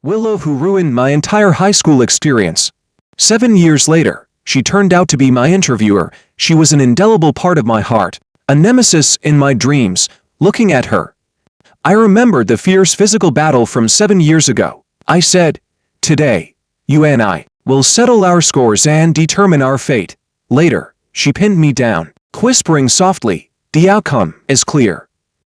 Willow who ruined my entire high school experience. 7 years later, she turned out to be my interviewer. She was an indelible part of my heart, a nemesis in my dreams. Looking at her, I remembered the fierce physical battle from 7 years ago. I said, "Today, you and I will settle our scores and determine our fate." Later, she pinned me down, whispering softly, "The outcome is clear.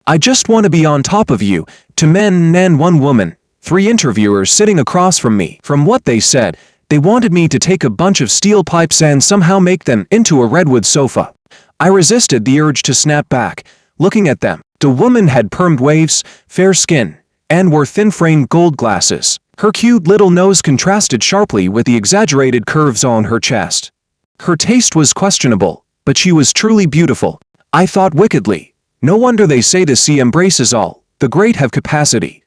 I just want to be on top of you." 2 men and 1 woman, 3 interviewers sitting across from me. From what they said, they wanted me to take a bunch of steel pipes and somehow make them into a redwood sofa. I resisted the urge to snap back, looking at them. The woman had permed waves, fair skin, and wore thin-framed gold glasses. Her cute little nose contrasted sharply with the exaggerated curves on her chest. Her taste was questionable, but she was truly beautiful. I thought wickedly, no wonder they say the sea embraces all, the great have capacity.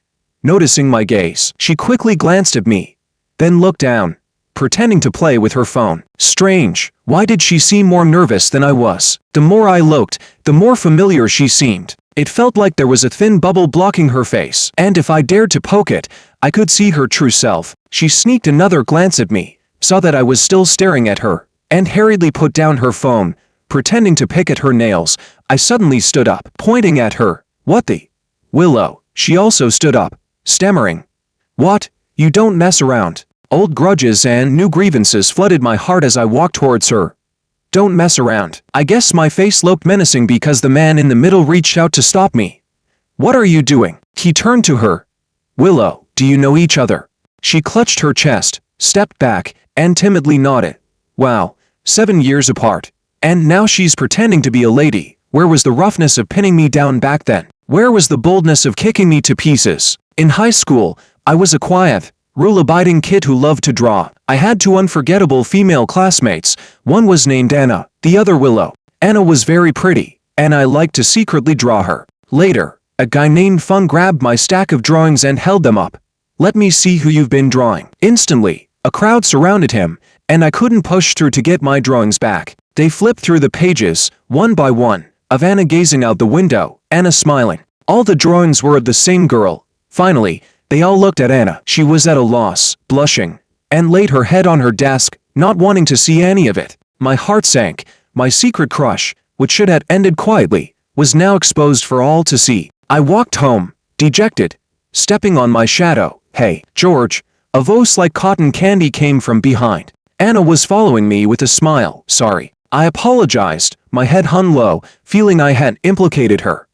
Noticing my gaze, she quickly glanced at me, then looked down, pretending to play with her phone. Strange, why did she seem more nervous than I was? The more I looked, the more familiar she seemed. It felt like there was a thin bubble blocking her face, and if I dared to poke it, I could see her true self. She sneaked another glance at me, saw that I was still staring at her, and hurriedly put down her phone, pretending to pick at her nails. I suddenly stood up, pointing at her. "What the? Willow." She also stood up, stammering, "What? You don't mess around." Old grudges and new grievances flooded my heart as I walked towards her. Don't mess around. I guess my face looked menacing because the man in the middle reached out to stop me. "What are you doing?" He turned to her. "Willow, do you know each other?" She clutched her chest, stepped back, and timidly nodded. Wow, 7 years apart. And now she's pretending to be a lady. Where was the roughness of pinning me down back then? Where was the boldness of kicking me to pieces? In high school, I was a quiet, rule-abiding kid who loved to draw. I had 2 unforgettable female classmates. One was named Anna, the other Willow. Anna was very pretty, and I liked to secretly draw her. Later, a guy named Fun grabbed my stack of drawings and held them up. "Let me see who you've been drawing." Instantly, a crowd surrounded him, and I couldn't push through to get my drawings back. They flipped through the pages, one by one, of Anna gazing out the window, Anna smiling. All the drawings were of the same girl. Finally, they all looked at Anna. She was at a loss, blushing, and laid her head on her desk, not wanting to see any of it. My heart sank. My secret crush, which should have ended quietly, was now exposed for all to see. I walked home, dejected, stepping on my shadow. "Hey, George." A voice like cotton candy came from behind. Anna was following me with a smile. "Sorry." I apologized, my head hung low, feeling I had implicated her.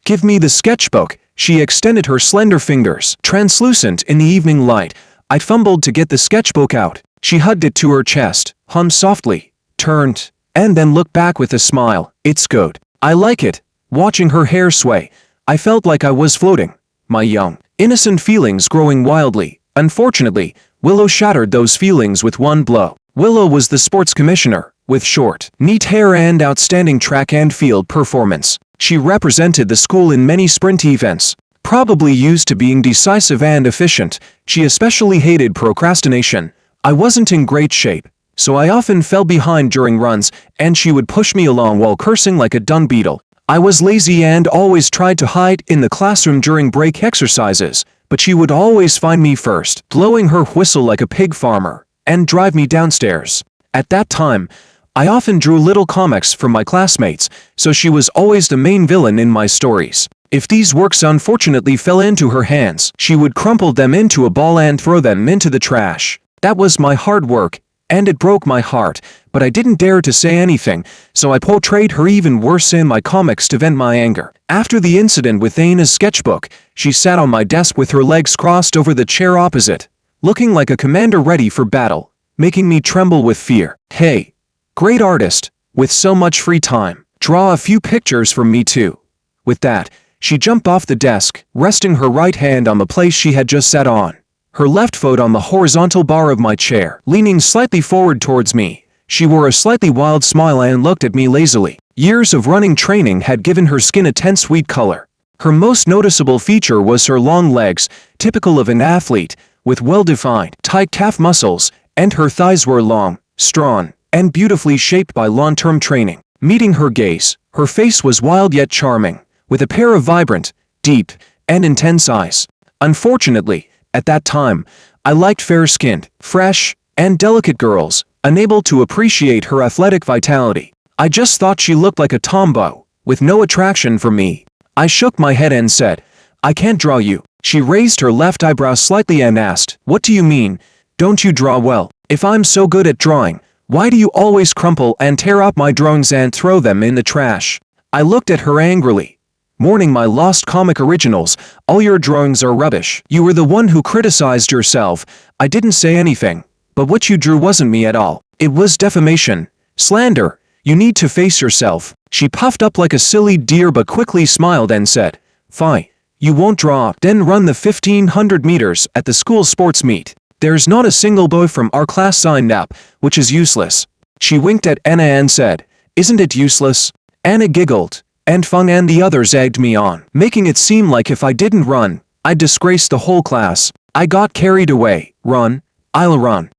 "Give me the sketchbook." She extended her slender fingers, translucent in the evening light. I fumbled to get the sketchbook out. She hugged it to her chest, hummed softly, turned, and then looked back with a smile. "It's good. I like it." Watching her hair sway, I felt like I was floating, my young, innocent feelings growing wildly. Unfortunately, Willow shattered those feelings with one blow. Willow was the sports commissioner, with short, neat hair and outstanding track and field performance. She represented the school in many sprint events. Probably used to being decisive and efficient, she especially hated procrastination. I wasn't in great shape, so I often fell behind during runs, and she would push me along while cursing like a dung beetle. I was lazy and always tried to hide in the classroom during break exercises, but she would always find me first, blowing her whistle like a pig farmer, and drive me downstairs. At that time, I often drew little comics for my classmates, so she was always the main villain in my stories. If these works unfortunately fell into her hands, she would crumple them into a ball and throw them into the trash. That was my hard work, and it broke my heart, but I didn't dare to say anything, so I portrayed her even worse in my comics to vent my anger. After the incident with Anna's sketchbook, she sat on my desk with her legs crossed over the chair opposite, looking like a commander ready for battle, making me tremble with fear. "Hey, great artist, with so much free time, draw a few pictures for me too." With that, she jumped off the desk, resting her right hand on the place she had just sat on, her left foot on the horizontal bar of my chair. Leaning slightly forward towards me, she wore a slightly wild smile and looked at me lazily. Years of running training had given her skin a tense sweet color. Her most noticeable feature was her long legs, typical of an athlete, with well-defined, tight calf muscles, and her thighs were long, strong, and beautifully shaped by long-term training. Meeting her gaze, her face was wild yet charming, with a pair of vibrant, deep, and intense eyes. Unfortunately, At that time, I liked fair-skinned, fresh, and delicate girls, unable to appreciate her athletic vitality. I just thought she looked like a tomboy, with no attraction for me. I shook my head and said, "I can't draw you." She raised her left eyebrow slightly and asked, "What do you mean? Don't you draw well? If I'm so good at drawing, why do you always crumple and tear up my drawings and throw them in the trash?" I looked at her angrily. "Mourning my lost comic originals, all your drawings are rubbish. You were the one who criticized yourself. I didn't say anything. But what you drew wasn't me at all. It was defamation. Slander. You need to face yourself." She puffed up like a silly deer but quickly smiled and said, "Fine. You won't draw, then run the 1500 meters at the school sports meet. There's not a single boy from our class signed up, which is useless." She winked at Anna and said, "Isn't it useless?" Anna giggled, and Feng and the others egged me on, making it seem like if I didn't run, I'd disgrace the whole class. I got carried away. "Run? I'll run.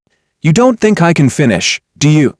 You don't think I can finish, do you?"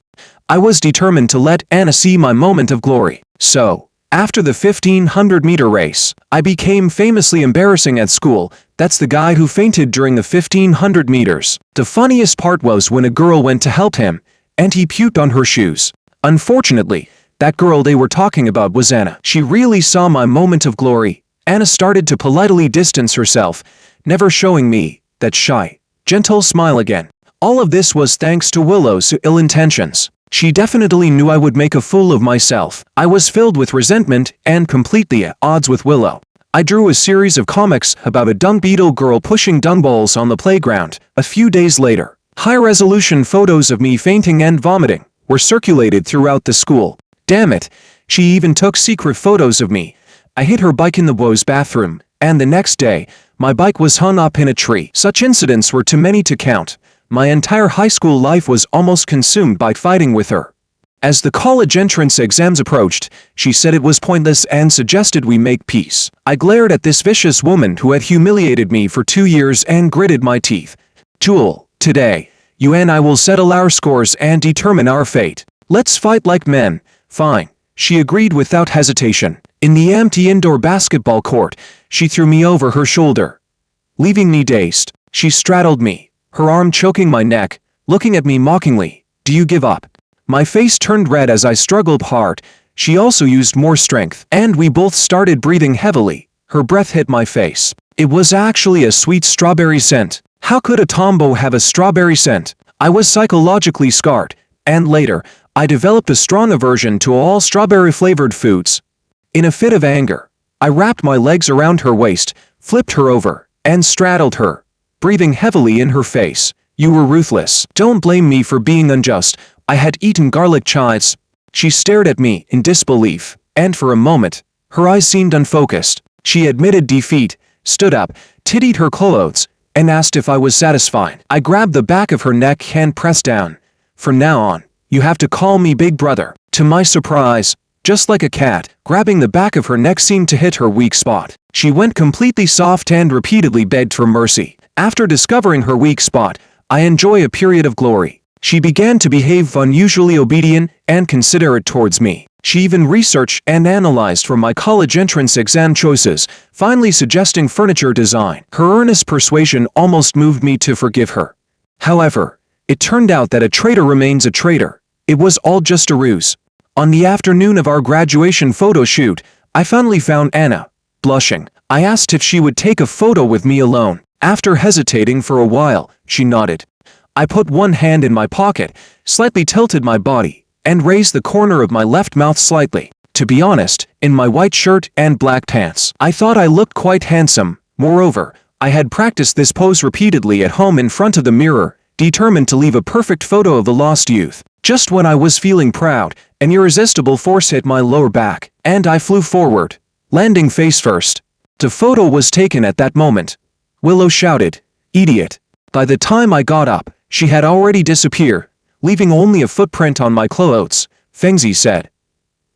I was determined to let Anna see my moment of glory. So, after the 1500-meter race, I became famously embarrassing at school. That's the guy who fainted during the 1500 meters. The funniest part was when a girl went to help him, and he puked on her shoes. Unfortunately, that girl they were talking about was Anna. She really saw my moment of glory. Anna started to politely distance herself, never showing me that shy, gentle smile again. All of this was thanks to Willow's ill intentions. She definitely knew I would make a fool of myself. I was filled with resentment and completely at odds with Willow. I drew a series of comics about a dung beetle girl pushing dung balls on the playground. A few days later, high-resolution photos of me fainting and vomiting were circulated throughout the school. Damn it, she even took secret photos of me. I hid her bike in the boys' bathroom, and the next day, my bike was hung up in a tree. Such incidents were too many to count. My entire high school life was almost consumed by fighting with her. As the college entrance exams approached, she said it was pointless and suggested we make peace. I glared at this vicious woman who had humiliated me for 2 years and gritted my teeth. "Jewel, today, you and I will settle our scores and determine our fate. Let's fight like men." "Fine," she agreed without hesitation. In the empty indoor basketball court, she threw me over her shoulder, leaving me dazed. She straddled me, her arm choking my neck, looking at me mockingly. "Do you give up?" My face turned red as I struggled hard. She also used more strength, and we both started breathing heavily. Her breath hit my face. It was actually a sweet strawberry scent. How could a tomboy have a strawberry scent? I was psychologically scarred, and later, I developed a strong aversion to all strawberry-flavored foods. In a fit of anger, I wrapped my legs around her waist, flipped her over, and straddled her, breathing heavily in her face. "You were ruthless. Don't blame me for being unjust. I had eaten garlic chives." She stared at me in disbelief, and for a moment, her eyes seemed unfocused. She admitted defeat, stood up, tittied her clothes, and asked if I was satisfied. I grabbed the back of her neck and pressed down. "From now on, you have to call me Big Brother." To my surprise, just like a cat, grabbing the back of her neck seemed to hit her weak spot. She went completely soft and repeatedly begged for mercy. After discovering her weak spot, I enjoy a period of glory. She began to behave unusually obedient and considerate towards me. She even researched and analyzed for my college entrance exam choices, finally suggesting furniture design. Her earnest persuasion almost moved me to forgive her. However, it turned out that a traitor remains a traitor. It was all just a ruse. On the afternoon of our graduation photo shoot, I finally found Anna, blushing. I asked if she would take a photo with me alone. After hesitating for a while, she nodded. I put one hand in my pocket, slightly tilted my body, and raised the corner of my left mouth slightly. To be honest, in my white shirt and black pants, I thought I looked quite handsome. Moreover, I had practiced this pose repeatedly at home in front of the mirror, determined to leave a perfect photo of the lost youth. Just when I was feeling proud, an irresistible force hit my lower back, and I flew forward, landing face first. The photo was taken at that moment. Willow shouted, "Idiot." By the time I got up, she had already disappeared, leaving only a footprint on my clothes. Fengzi said,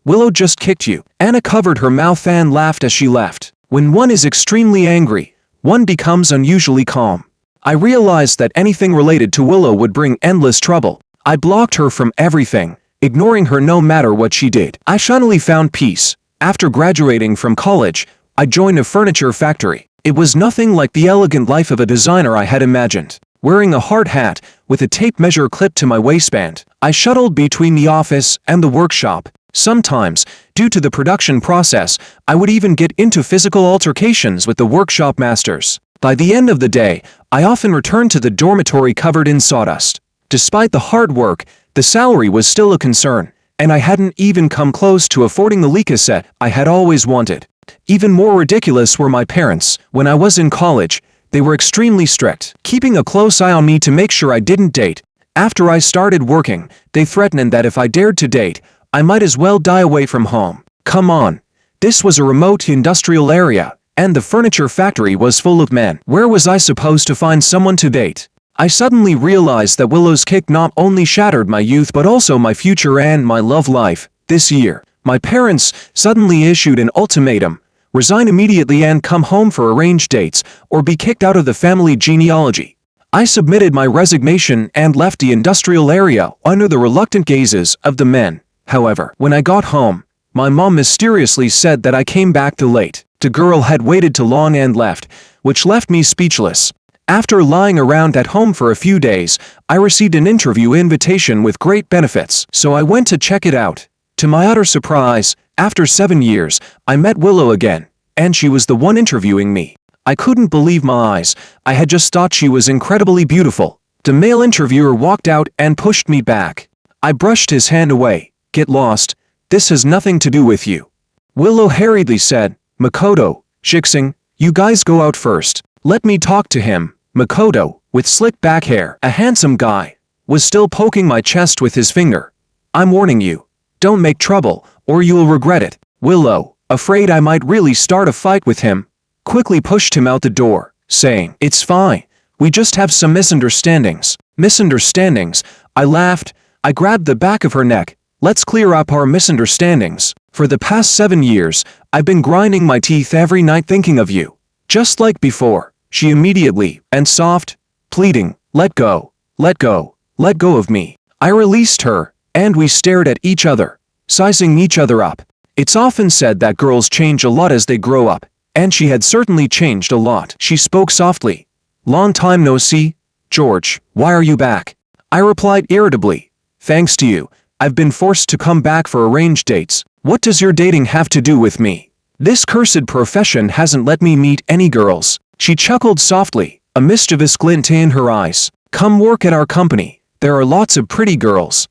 "Willow just kicked you." Anna covered her mouth and laughed as she left. When one is extremely angry, one becomes unusually calm. I realized that anything related to Willow would bring endless trouble. I blocked her from everything, ignoring her no matter what she did. I finally found peace. After graduating from college, I joined a furniture factory. It was nothing like the elegant life of a designer I had imagined. Wearing a hard hat, with a tape measure clipped to my waistband, I shuttled between the office and the workshop. Sometimes, due to the production process, I would even get into physical altercations with the workshop masters. By the end of the day, I often returned to the dormitory covered in sawdust. Despite the hard work, the salary was still a concern, and I hadn't even come close to affording the Leica set I had always wanted. Even more ridiculous were my parents. When I was in college, they were extremely strict, keeping a close eye on me to make sure I didn't date. After I started working, they threatened that if I dared to date, I might as well die away from home. Come on. This was a remote industrial area, and the furniture factory was full of men. Where was I supposed to find someone to date? I suddenly realized that Willow's kick not only shattered my youth but also my future and my love life. This year, my parents suddenly issued an ultimatum: resign immediately and come home for arranged dates, or be kicked out of the family genealogy. I submitted my resignation and left the industrial area under the reluctant gazes of the men. However, when I got home, my mom mysteriously said that I came back too late. The girl had waited too long and left, which left me speechless. After lying around at home for a few days, I received an interview invitation with great benefits, so I went to check it out. To my utter surprise, after 7 years, I met Willow again, and she was the one interviewing me. I couldn't believe my eyes. I had just thought she was incredibly beautiful. The male interviewer walked out and pushed me back. I brushed his hand away. Get lost. This has nothing to do with you. Willow hurriedly said, Makoto, Shixing, you guys go out first. Let me talk to him. Makoto, with slick back hair, a handsome guy, was still poking my chest with his finger. I'm warning you. Don't make trouble, or you'll regret it. Willow, afraid I might really start a fight with him, quickly pushed him out the door, saying, It's fine. We just have some misunderstandings. Misunderstandings? I laughed. I grabbed the back of her neck. Let's clear up our misunderstandings. For the past 7 years, I've been grinding my teeth every night thinking of you. Just like before. She immediately, and soft, pleading, let go, let go, let go of me. I released her, and we stared at each other, sizing each other up. It's often said that girls change a lot as they grow up, and she had certainly changed a lot. She spoke softly. Long time no see, George, why are you back? I replied irritably. Thanks to you, I've been forced to come back for arranged dates. What does your dating have to do with me? This cursed profession hasn't let me meet any girls. She chuckled softly, a mischievous glint in her eyes. Come work at our company. There are lots of pretty girls.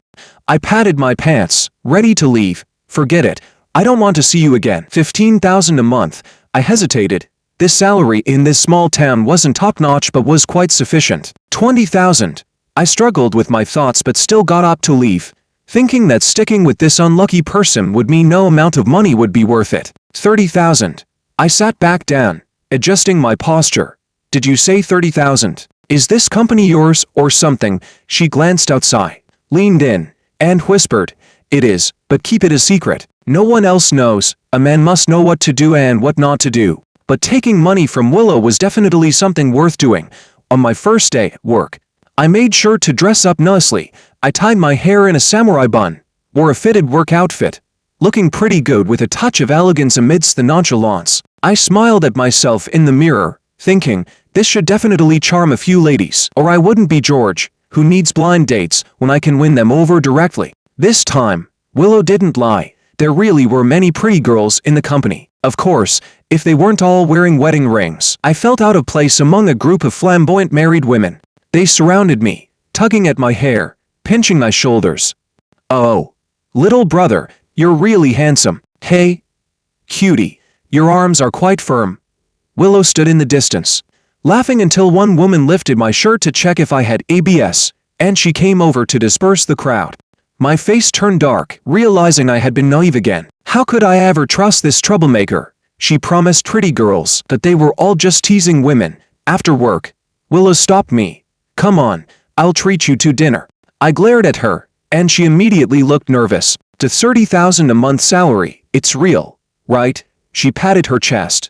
I patted my pants, ready to leave. Forget it. I don't want to see you again. 15,000 a month. I hesitated. This salary in this small town wasn't top-notch but was quite sufficient. 20,000. I struggled with my thoughts but still got up to leave, thinking that sticking with this unlucky person would mean no amount of money would be worth it. 30,000. I sat back down, adjusting my posture. Did you say 30,000? Is this company yours or something? She glanced outside, leaned in, and whispered, It is, but keep it a secret. No one else knows. A man must know what to do and what not to do. But taking money from Willow was definitely something worth doing. On my first day at work, I made sure to dress up nicely. I tied my hair in a samurai bun, wore a fitted work outfit, looking pretty good with a touch of elegance amidst the nonchalance. I smiled at myself in the mirror, thinking, this should definitely charm a few ladies, or I wouldn't be George, who needs blind dates when I can win them over directly. This time, Willow didn't lie. There really were many pretty girls in the company. Of course, if they weren't all wearing wedding rings. I felt out of place among a group of flamboyant married women. They surrounded me, tugging at my hair, pinching my shoulders. Oh, little brother, you're really handsome. Hey, cutie, your arms are quite firm. Willow stood in the distance, laughing until one woman lifted my shirt to check if I had ABS, and she came over to disperse the crowd. My face turned dark, realizing I had been naive again. How could I ever trust this troublemaker? She promised pretty girls that they were all just teasing women. After work, Willow stopped me. Come on, I'll treat you to dinner. I glared at her, and she immediately looked nervous. To 30,000 a month salary, it's real, right? She patted her chest.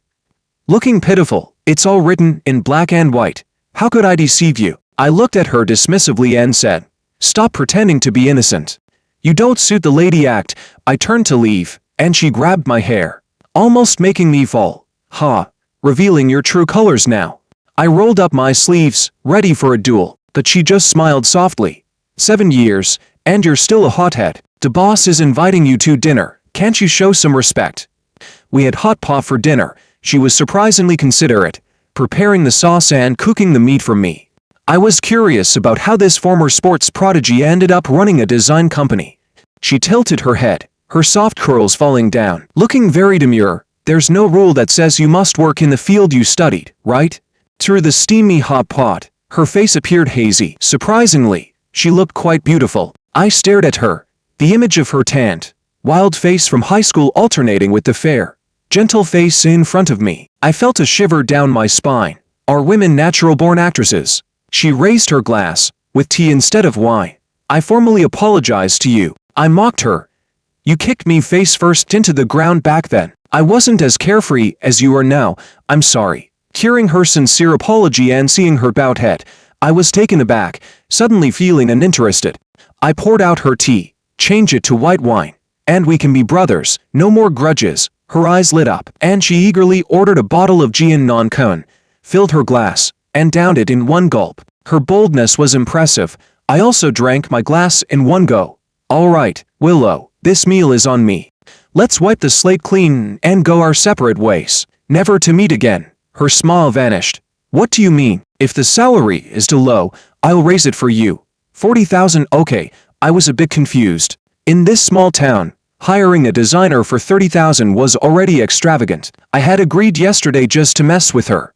Looking pitiful, it's all written in black and white. How could I deceive you? I looked at her dismissively and said, stop pretending to be innocent. You don't suit the lady act. I turned to leave, and she grabbed my hair, almost making me fall. Ha, revealing your true colors now. I rolled up my sleeves, ready for a duel, but she just smiled softly. 7 years, and you're still a hothead. The boss is inviting you to dinner. Can't you show some respect? We had hot pot for dinner. She was surprisingly considerate, preparing the sauce and cooking the meat for me. I was curious about how this former sports prodigy ended up running a design company. She tilted her head, her soft curls falling down, looking very demure. There's no rule that says you must work in the field you studied, right? Through the steamy hot pot, her face appeared hazy. Surprisingly, she looked quite beautiful. I stared at her, the image of her tanned, wild face from high school alternating with the fair, gentle face in front of me. I felt a shiver down my spine. Are women natural-born actresses? She raised her glass, with tea instead of wine. I formally apologized to you. I mocked her. You kicked me face first into the ground back then. I wasn't as carefree as you are now. I'm sorry. Hearing her sincere apology and seeing her bowed head, I was taken aback, suddenly feeling uninterested. I poured out her tea, change it to white wine, and we can be brothers, no more grudges. Her eyes lit up, and she eagerly ordered a bottle of gin non-con, filled her glass, and downed it in one gulp. Her boldness was impressive. I also drank my glass in one go. All right, Willow, this meal is on me. Let's wipe the slate clean and go our separate ways, never to meet again. Her smile vanished. What do you mean? If the salary is too low, I'll raise it for you. 40,000, okay, I was a bit confused. In this small town, hiring a designer for 30,000 was already extravagant. I had agreed yesterday just to mess with her.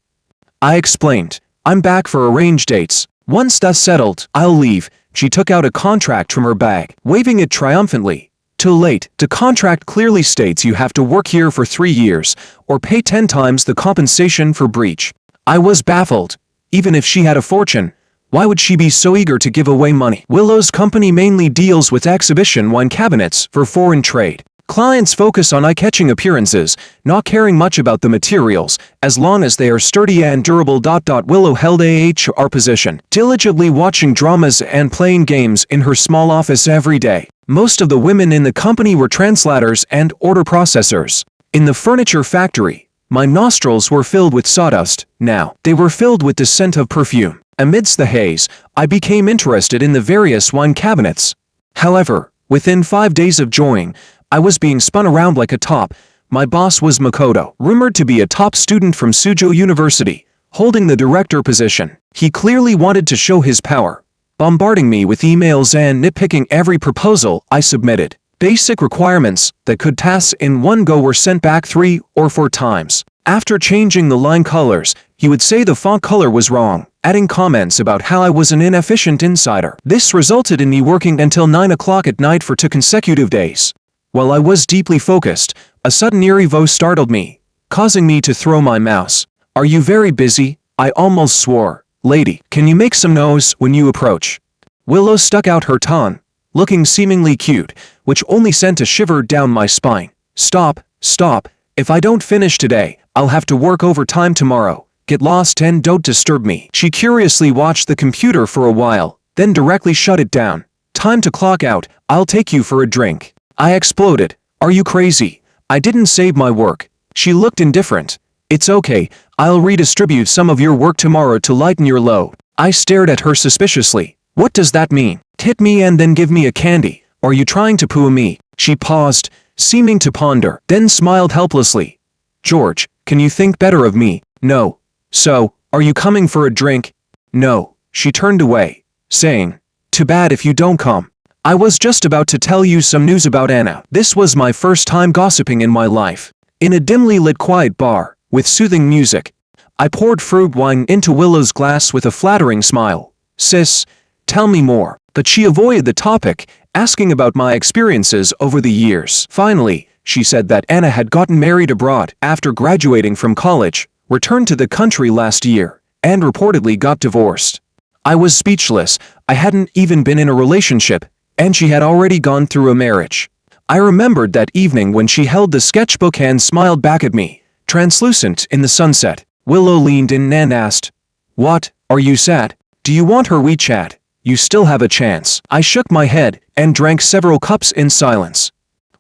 I explained, I'm back for arranged dates. Once that's settled, I'll leave. She took out a contract from her bag, waving it triumphantly. Too late. The contract clearly states you have to work here for 3 years, or pay 10 times the compensation for breach. I was baffled. Even if she had a fortune, why would she be so eager to give away money? Willow's company mainly deals with exhibition wine cabinets for foreign trade. Clients focus on eye-catching appearances, not caring much about the materials, as long as they are sturdy and durable. Willow held a HR position, diligently watching dramas and playing games in her small office every day. Most of the women in the company were translators and order processors. In the furniture factory, my nostrils were filled with sawdust. Now, they were filled with the scent of perfume. Amidst the haze, I became interested in the various wine cabinets. However, within 5 days of joining, I was being spun around like a top. My boss was Makoto, rumored to be a top student from Suzhou University, holding the director position. He clearly wanted to show his power, bombarding me with emails and nitpicking every proposal I submitted. Basic requirements that could tasks in one go were sent back 3 or 4 times. After changing the line colors, he would say the font color was wrong, adding comments about how I was an inefficient insider. This resulted in me working until 9 o'clock at night for 2 consecutive days. While I was deeply focused, a sudden eerie voice startled me, causing me to throw my mouse. Are you very busy? I almost swore. Lady, can you make some noise when you approach? Willow stuck out her tongue, looking seemingly cute, which only sent a shiver down my spine. Stop, stop. If I don't finish today, I'll have to work overtime tomorrow. Get lost and don't disturb me. She curiously watched the computer for a while, then directly shut it down. Time to clock out. I'll take you for a drink. I exploded. Are you crazy? I didn't save my work. She looked indifferent. It's okay, I'll redistribute some of your work tomorrow to lighten your load. I stared at her suspiciously. What does that mean? Hit me and then give me a candy. Are you trying to poo me? She paused, seeming to ponder, then smiled helplessly. George, can you think better of me? No. So, are you coming for a drink? No. She turned away, saying, too bad if you don't come. I was just about to tell you some news about Anna. This was my first time gossiping in my life. In a dimly lit quiet bar, with soothing music, I poured fruit wine into Willow's glass with a flattering smile. Sis, tell me more. But she avoided the topic, asking about my experiences over the years. Finally, she said that Anna had gotten married abroad after graduating from college, returned to the country last year, and reportedly got divorced. I was speechless. I hadn't even been in a relationship, and she had already gone through a marriage. I remembered that evening when she held the sketchbook and smiled back at me, translucent in the sunset. Willow leaned in and asked, what, are you sad? Do you want her WeChat? You still have a chance. I shook my head and drank several cups in silence.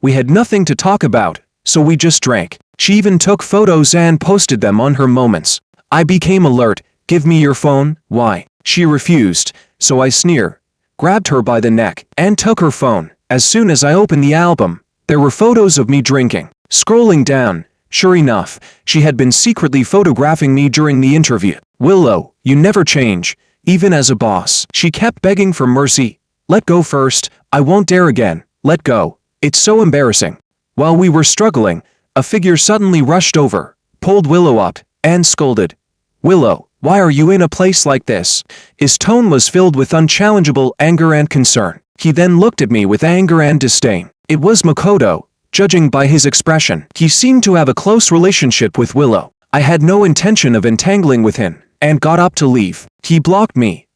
We had nothing to talk about, so we just drank. She even took photos and posted them on her moments. I became alert. Give me your phone. Why? She refused, so I sneered, grabbed her by the neck, and took her phone. As soon as I opened the album, there were photos of me drinking. Scrolling down, sure enough, she had been secretly photographing me during the interview. Willow, you never change, even as a boss. She kept begging for mercy. Let go first, I won't dare again. Let go. It's so embarrassing. While we were struggling, a figure suddenly rushed over, pulled Willow up, and scolded. Willow, why are you in a place like this? His tone was filled with unchallengeable anger and concern. He then looked at me with anger and disdain. It was Makoto, judging by his expression. He seemed to have a close relationship with Willow. I had no intention of entangling with him, and got up to leave. He blocked me.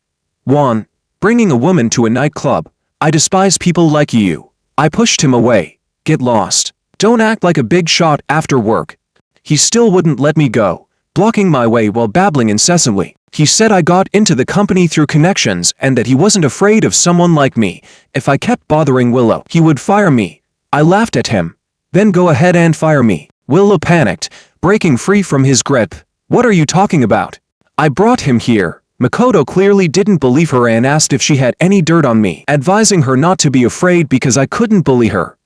1. Bringing a woman to a nightclub. I despise people like you. I pushed him away. Get lost. Don't act like a big shot after work. He still wouldn't let me go, blocking my way while babbling incessantly. He said I got into the company through connections and that he wasn't afraid of someone like me. If I kept bothering Willow, he would fire me. I laughed at him. Then go ahead and fire me. Willow panicked, breaking free from his grip. What are you talking about? I brought him here. Makoto clearly didn't believe her and asked if she had any dirt on me, advising her not to be afraid because I couldn't bully her.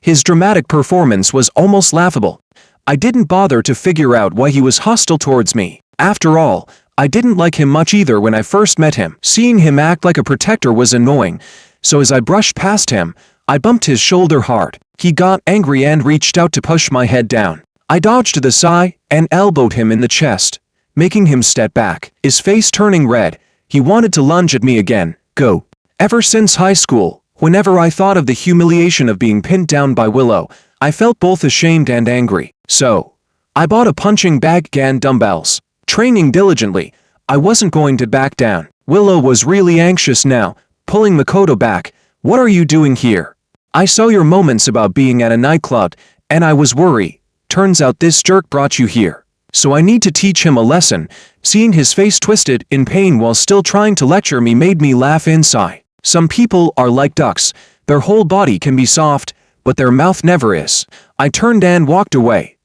His dramatic performance was almost laughable. I didn't bother to figure out why he was hostile towards me. After all, I didn't like him much either when I first met him. Seeing him act like a protector was annoying, so as I brushed past him, I bumped his shoulder hard. He got angry and reached out to push my head down. I dodged to the side and elbowed him in the chest, making him step back, his face turning red. He wanted to lunge at me again. Go. Ever since high school, whenever I thought of the humiliation of being pinned down by Willow, I felt both ashamed and angry. So, I bought a punching bag and dumbbells. Training diligently, I wasn't going to back down. Willow was really anxious now, pulling Makoto back. What are you doing here? I saw your moments about being at a nightclub, and I was worried. Turns out this jerk brought you here. So I need to teach him a lesson. Seeing his face twisted in pain while still trying to lecture me made me laugh inside. Some people are like ducks. Their whole body can be soft, but their mouth never is. I turned and walked away.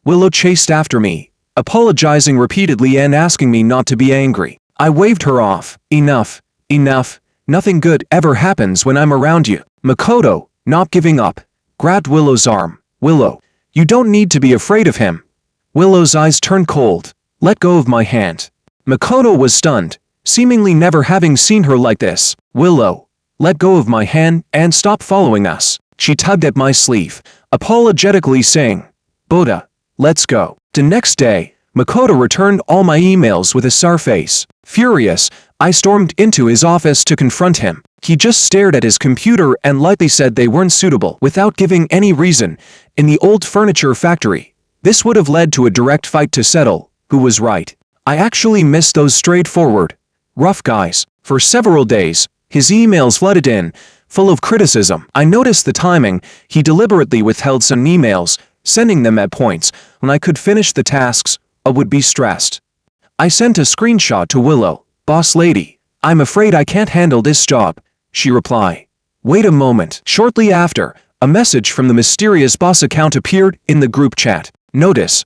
Willow chased after me, apologizing repeatedly and asking me not to be angry. I waved her off. Enough. Enough. Nothing good ever happens when I'm around you. Makoto, not giving up, grabbed Willow's arm. Willow, you don't need to be afraid of him. Willow's eyes turned cold. Let go of my hand. Makoto was stunned, seemingly never having seen her like this. Willow, let go of my hand and stop following us. She tugged at my sleeve, apologetically saying, Boda, let's go. The next day, Makoto returned all my emails with a sour face. Furious, I stormed into his office to confront him. He just stared at his computer and lightly said they weren't suitable without giving any reason. In the old furniture factory, this would have led to a direct fight to settle who was right. I actually missed those straightforward, rough guys. For several days, his emails flooded in, full of criticism. I noticed the timing. He deliberately withheld some emails, sending them at points when I could finish the tasks or would be stressed. I sent a screenshot to Willow. Boss lady, I'm afraid I can't handle this job, she replied. Wait a moment. Shortly after, a message from the mysterious boss account appeared in the group chat. Notice.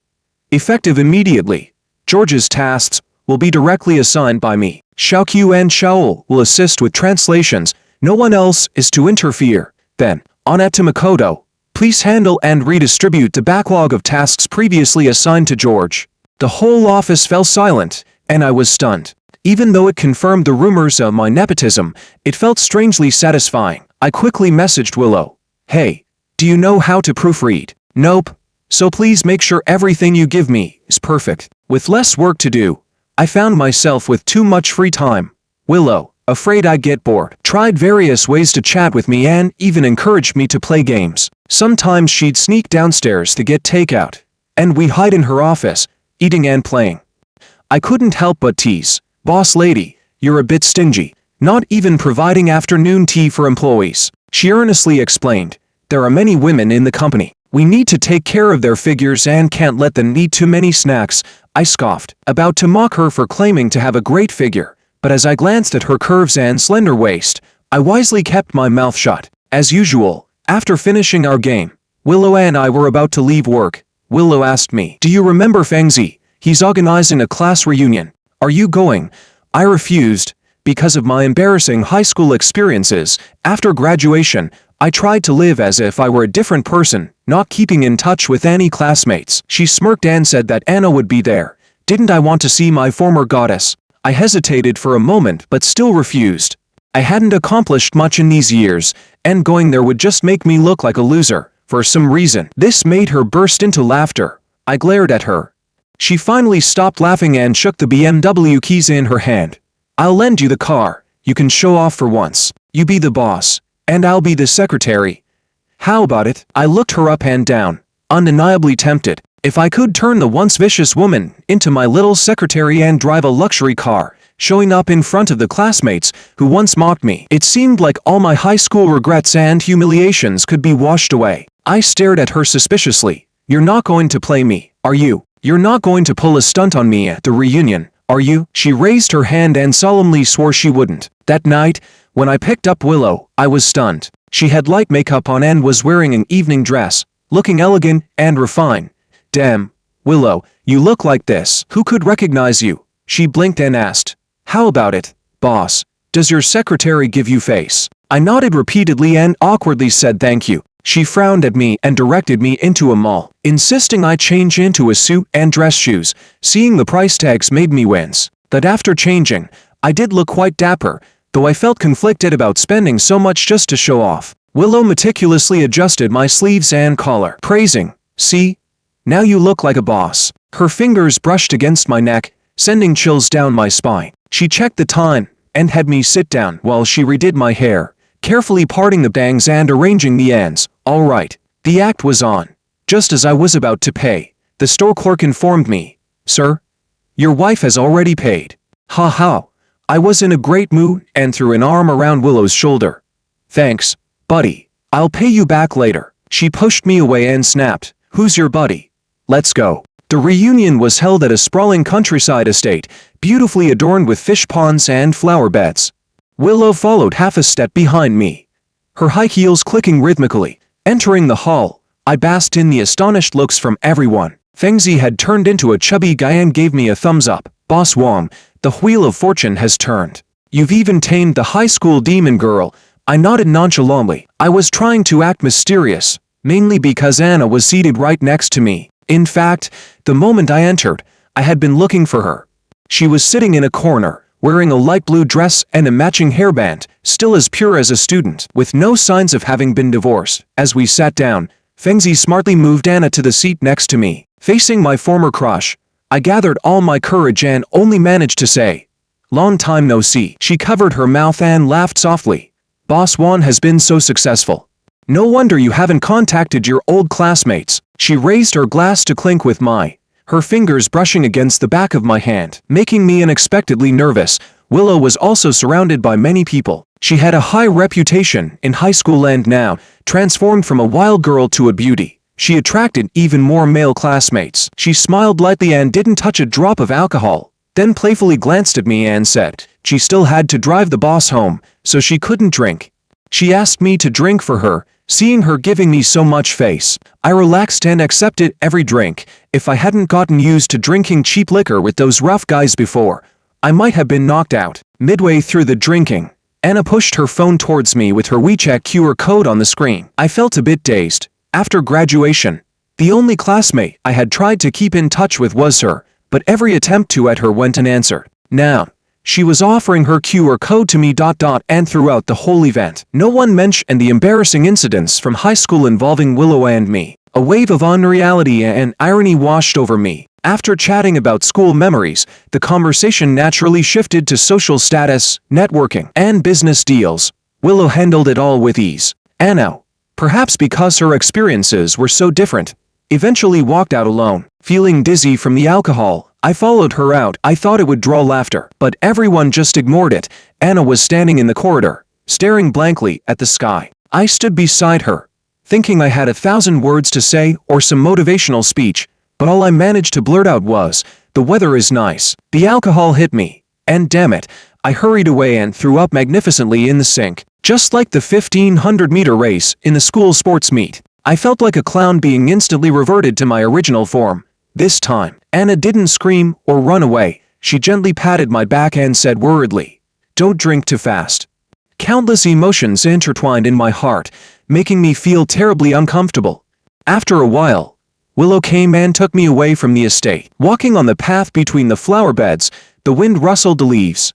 Effective immediately. George's tasks will be directly assigned by me. Xiaoqiu and Shaol will assist with translations. No one else is to interfere. Then, on to Makoto. Please handle and redistribute the backlog of tasks previously assigned to George. The whole office fell silent, and I was stunned. Even though it confirmed the rumors of my nepotism, it felt strangely satisfying. I quickly messaged Willow. Hey, do you know how to proofread? Nope. So please make sure everything you give me is perfect. With less work to do, I found myself with too much free time. Willow, afraid I'd get bored, tried various ways to chat with me and even encouraged me to play games. Sometimes she'd sneak downstairs to get takeout, and we'd hide in her office, eating and playing. I couldn't help but tease. Boss lady, you're a bit stingy, not even providing afternoon tea for employees. She earnestly explained, there are many women in the company. We need to take care of their figures and can't let them eat too many snacks. I scoffed, about to mock her for claiming to have a great figure, but as I glanced at her curves and slender waist, I wisely kept my mouth shut. As usual, after finishing our game, Willow and I were about to leave work Willow asked me. Do you remember Fengzi? He's organizing a class reunion. Are you going? I refused. Because of my embarrassing high school experiences, after graduation, I tried to live as if I were a different person, not keeping in touch with any classmates. She smirked and said that Anna would be there. Didn't I want to see my former goddess? I hesitated for a moment but still refused. I hadn't accomplished much in these years, and going there would just make me look like a loser, for some reason. This made her burst into laughter. I glared at her. She finally stopped laughing and shook the BMW keys in her hand. I'll lend you the car. You can show off for once. You be the boss, and I'll be the secretary. How about it? I looked her up and down, undeniably tempted. If I could turn the once vicious woman into my little secretary and drive a luxury car, showing up in front of the classmates who once mocked me, it seemed like all my high school regrets and humiliations could be washed away. I stared at her suspiciously. You're not going to play me, are you? You're not going to pull a stunt on me at the reunion, are you? She raised her hand and solemnly swore she wouldn't. That night, when I picked up Willow, I was stunned. She had light makeup on and was wearing an evening dress, looking elegant and refined. Damn, Willow, you look like this. Who could recognize you? She blinked and asked. How about it, boss? Does your secretary give you face? I nodded repeatedly and awkwardly said thank you. She frowned at me and directed me into a mall, insisting I change into a suit and dress shoes. Seeing the price tags made me wince. But after changing, I did look quite dapper, though I felt conflicted about spending so much just to show off. Willow meticulously adjusted my sleeves and collar, praising, "See? Now you look like a boss." Her fingers brushed against my neck, sending chills down my spine. She checked the time and had me sit down while she redid my hair, carefully parting the bangs and arranging the ends. All right, the act was on. Just as I was about to pay, the store clerk informed me, "Sir, your wife has already paid." Ha ha. I was in a great mood and threw an arm around Willow's shoulder. "Thanks, buddy. I'll pay you back later." She pushed me away and snapped, "Who's your buddy? Let's go." The reunion was held at a sprawling countryside estate, beautifully adorned with fish ponds and flower beds. Willow followed half a step behind me, her high heels clicking rhythmically. Entering the hall, I basked in the astonished looks from everyone. Fengzi had turned into a chubby guy and gave me a thumbs up. "Boss Wong, the wheel of fortune has turned. You've even tamed the high school demon girl." I nodded nonchalantly. I was trying to act mysterious, mainly because Anna was seated right next to me. In fact, the moment I entered, I had been looking for her. She was sitting in a corner, wearing a light blue dress and a matching hairband, still as pure as a student, with no signs of having been divorced. As we sat down, Fengzi smartly moved Anna to the seat next to me. Facing my former crush, I gathered all my courage and only managed to say, "Long time no see." She covered her mouth and laughed softly. "Boss Wong has been so successful. No wonder you haven't contacted your old classmates." She raised her glass to clink with mine, her fingers brushing against the back of my hand, making me unexpectedly nervous. Willow was also surrounded by many people. She had a high reputation in high school and now, transformed from a wild girl to a beauty, she attracted even more male classmates. She smiled lightly and didn't touch a drop of alcohol, then playfully glanced at me and said she still had to drive the boss home, so she couldn't drink. She asked me to drink for her. Seeing her giving me so much face, I relaxed and accepted every drink. If I hadn't gotten used to drinking cheap liquor with those rough guys before, I might have been knocked out. Midway through the drinking, Anna pushed her phone towards me with her WeChat QR code on the screen. I felt a bit dazed. After graduation, the only classmate I had tried to keep in touch with was her, but every attempt to at her went unanswered. Now, she was offering her QR code to me. And throughout the whole event, no one mentioned the embarrassing incidents from high school involving Willow and me. A wave of unreality and irony washed over me. After chatting about school memories, the conversation naturally shifted to social status, networking, and business deals. Willow handled it all with ease. Anna, perhaps because her experiences were so different, eventually walked out alone. Feeling dizzy from the alcohol, I followed her out. I thought it would draw laughter, but everyone just ignored it. Anna was standing in the corridor, staring blankly at the sky. I stood beside her, thinking I had 1,000 words to say or some motivational speech, but all I managed to blurt out was, "The weather is nice." The alcohol hit me, and damn it, I hurried away and threw up magnificently in the sink, just like the 1,500-meter race in the school sports meet. I felt like a clown being instantly reverted to my original form. This time, Anna didn't scream or run away. She gently patted my back and said worriedly, "Don't drink too fast." Countless emotions intertwined in my heart, making me feel terribly uncomfortable. After a while, Willow came and took me away from the estate. Walking on the path between the flower beds, the wind rustled the leaves.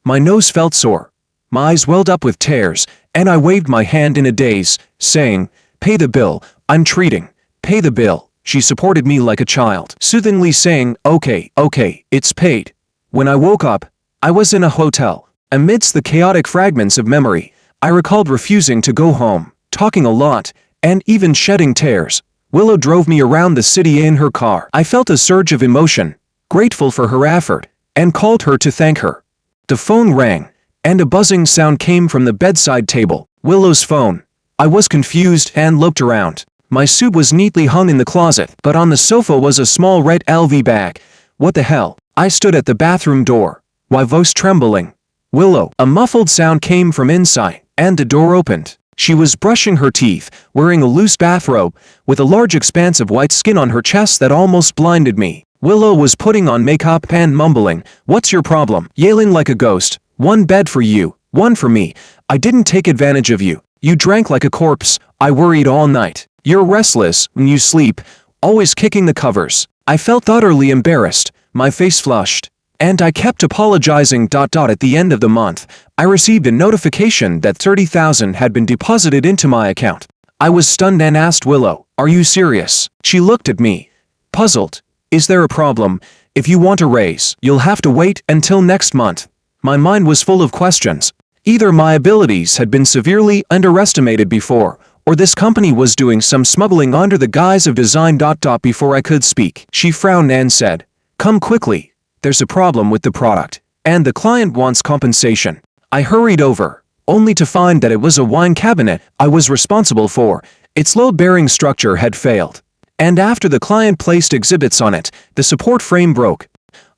My nose felt sore. My eyes welled up with tears, and I waved my hand in a daze, saying, "Pay the bill, I'm treating. Pay the bill." She supported me like a child, soothingly saying, okay, it's paid." When I woke up, I was in a hotel. Amidst the chaotic fragments of memory, I recalled refusing to go home, talking a lot, and even shedding tears. Willow drove me around the city in her car. I felt a surge of emotion, grateful for her effort, and called her to thank her. The phone rang, and a buzzing sound came from the bedside table. Willow's phone. I was confused and looked around. My suit was neatly hung in the closet, but on the sofa was a small red LV bag. What the hell? I stood at the bathroom door, my voice trembling. "Willow." A muffled sound came from inside, and the door opened. She was brushing her teeth, wearing a loose bathrobe, with a large expanse of white skin on her chest that almost blinded me. Willow was putting on makeup and mumbling, "What's your problem?" Yelling like a ghost, "One bed for you, one for me. I didn't take advantage of you. You drank like a corpse. I worried all night. You're restless when you sleep, always kicking the covers." I felt utterly embarrassed, my face flushed, and I kept apologizing. At the end of the month, I received a notification that $30,000 had been deposited into my account. I was stunned and asked Willow, "Are you serious?" She looked at me, puzzled. "Is there a problem? If you want a raise, you'll have to wait until next month." My mind was full of questions. Either my abilities had been severely underestimated before, or this company was doing some smuggling under the guise of design. Before I could speak, she frowned and said, "Come quickly. There's a problem with the product, and the client wants compensation." I hurried over, only to find that it was a wine cabinet I was responsible for. Its load-bearing structure had failed, and after the client placed exhibits on it, the support frame broke.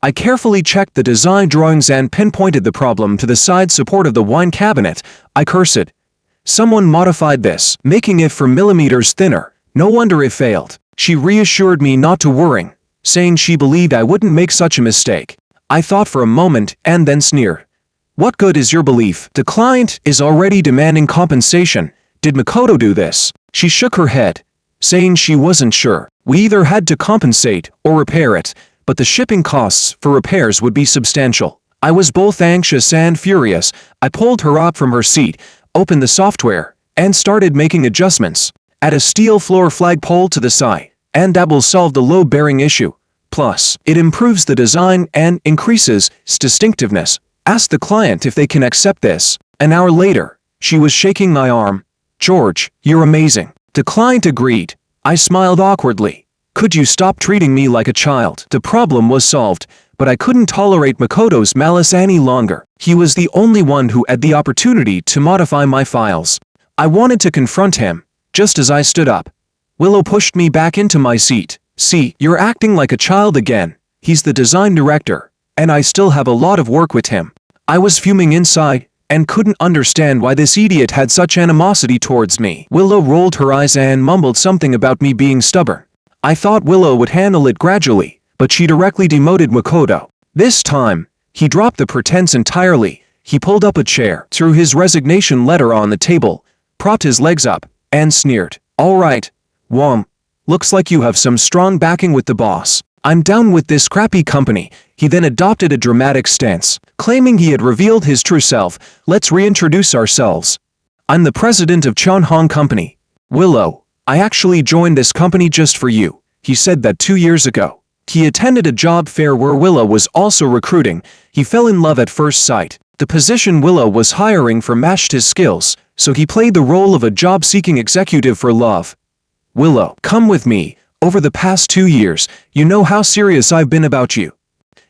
I carefully checked the design drawings and pinpointed the problem to the side support of the wine cabinet. I cursed. Someone modified this, making it 4 millimeters thinner. No wonder it failed. She reassured me not to worry, saying she believed I wouldn't make such a mistake. I thought for a moment and then sneered. "What good is your belief? The client is already demanding compensation. Did Makoto do this?" She shook her head, saying she wasn't sure. We either had to compensate or repair it, but the shipping costs for repairs would be substantial. I was both anxious and furious. I pulled her up from her seat, opened the software, and started making adjustments. Add a steel floor flagpole to the side, and that will solve the load-bearing issue. Plus, it improves the design and increases its distinctiveness. Ask the client if they can accept this. An hour later, she was shaking my arm. "George, you're amazing." The client agreed. I smiled awkwardly. "Could you stop treating me like a child?" The problem was solved, but I couldn't tolerate Makoto's malice any longer. He was the only one who had the opportunity to modify my files. I wanted to confront him, just as I stood up. Willow pushed me back into my seat. "See, you're acting like a child again. He's the design director, and I still have a lot of work with him." I was fuming inside, and couldn't understand why this idiot had such animosity towards me. Willow rolled her eyes and mumbled something about me being stubborn. I thought Willow would handle it gradually, but she directly demoted Makoto. This time, he dropped the pretense entirely. He pulled up a chair, threw his resignation letter on the table, propped his legs up, and sneered. "All right, Wom. Looks like you have some strong backing with the boss. I'm down with this crappy company." He then adopted a dramatic stance, claiming he had revealed his true self. "Let's reintroduce ourselves. I'm the president of Chonhong Company. Willow, I actually joined this company just for you." He said that 2 years ago. He attended a job fair where Willow was also recruiting. He fell in love at first sight. The position Willow was hiring for matched his skills, so he played the role of a job-seeking executive for love. "Willow, come with me. Over the past 2 years, you know how serious I've been about you."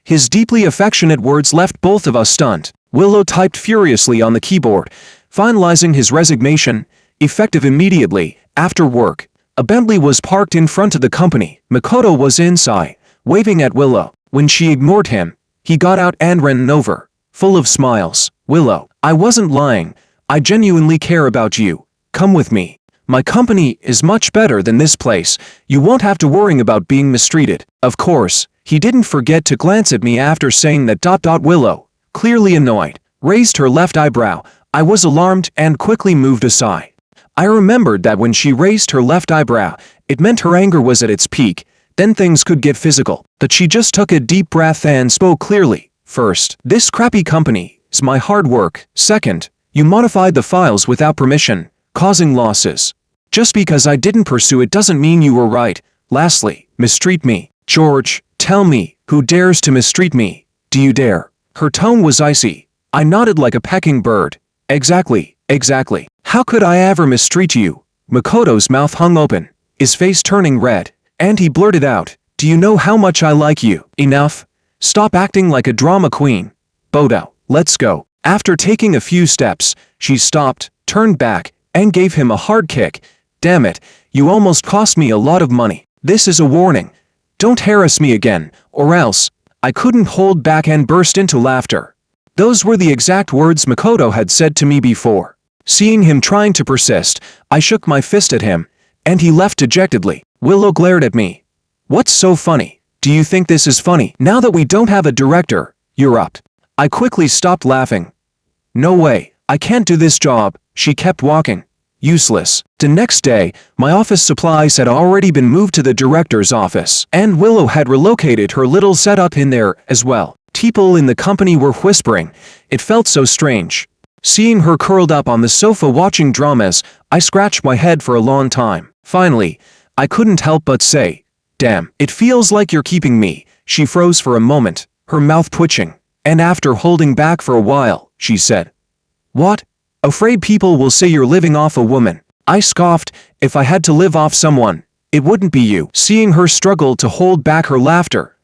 His deeply affectionate words left both of us stunned. Willow typed furiously on the keyboard, finalizing his resignation, effective immediately. After work, a Bentley was parked in front of the company. Makoto was inside, waving at Willow. When she ignored him, he got out and ran over, full of smiles. "Willow, I wasn't lying. I genuinely care about you. Come with me." My company is much better than this place. You won't have to worry about being mistreated. Of course, he didn't forget to glance at me after saying that. Willow, clearly annoyed, raised her left eyebrow. I was alarmed and quickly moved aside. I remembered that when she raised her left eyebrow, it meant her anger was at its peak. Then things could get physical. But she just took a deep breath and spoke clearly. First, this crappy company is my hard work. Second, you modified the files without permission, causing losses. Just because I didn't pursue it doesn't mean you were right. Lastly, mistreat me. George, tell me, who dares to mistreat me? Do you dare? Her tone was icy. I nodded like a pecking bird. Exactly. How could I ever mistreat you? Makoto's mouth hung open, his face turning red, and he blurted out, do you know how much I like you? Enough. Stop acting like a drama queen. Bodo, let's go. After taking a few steps, she stopped, turned back, and gave him a hard kick. Damn it, you almost cost me a lot of money. This is a warning. Don't harass me again, or else. I couldn't hold back and burst into laughter. Those were the exact words Makoto had said to me before. Seeing him trying to persist, I shook my fist at him, and he left dejectedly. Willow glared at me. What's so funny? Do you think this is funny? Now that we don't have a director, you're up. I quickly stopped laughing. No way, I can't do this job. She kept walking. Useless. The next day, my office supplies had already been moved to the director's office, and Willow had relocated her little setup in there as well. People in the company were whispering. It felt so strange. Seeing her curled up on the sofa watching dramas, I scratched my head for a long time. Finally, I couldn't help but say, damn, it feels like you're keeping me. She froze for a moment, her mouth twitching, and after holding back for a while, she said, what? Afraid people will say you're living off a woman. I scoffed. If I had to live off someone, it wouldn't be you. Seeing her struggle to hold back her laughter,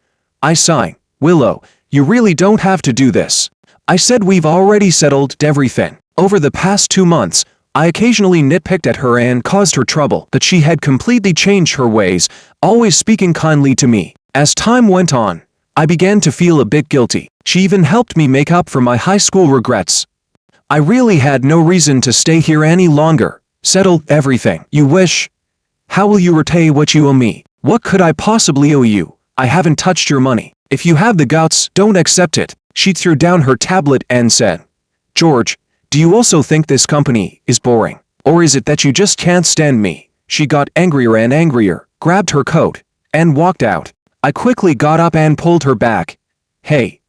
I sighed. Willow, you really don't have to do this. I said we've already settled everything. Over the past 2 months, I occasionally nitpicked at her and caused her trouble, but she had completely changed her ways, always speaking kindly to me. As time went on, I began to feel a bit guilty. She even helped me make up for my high school regrets. I really had no reason to stay here any longer. Settle everything. You wish? How will you repay what you owe me? What could I possibly owe you? I haven't touched your money. If you have the guts, don't accept it. She threw down her tablet and said, George, do you also think this company is boring? Or is it that you just can't stand me? She got angrier and angrier, grabbed her coat, and walked out. I quickly got up and pulled her back. Hey,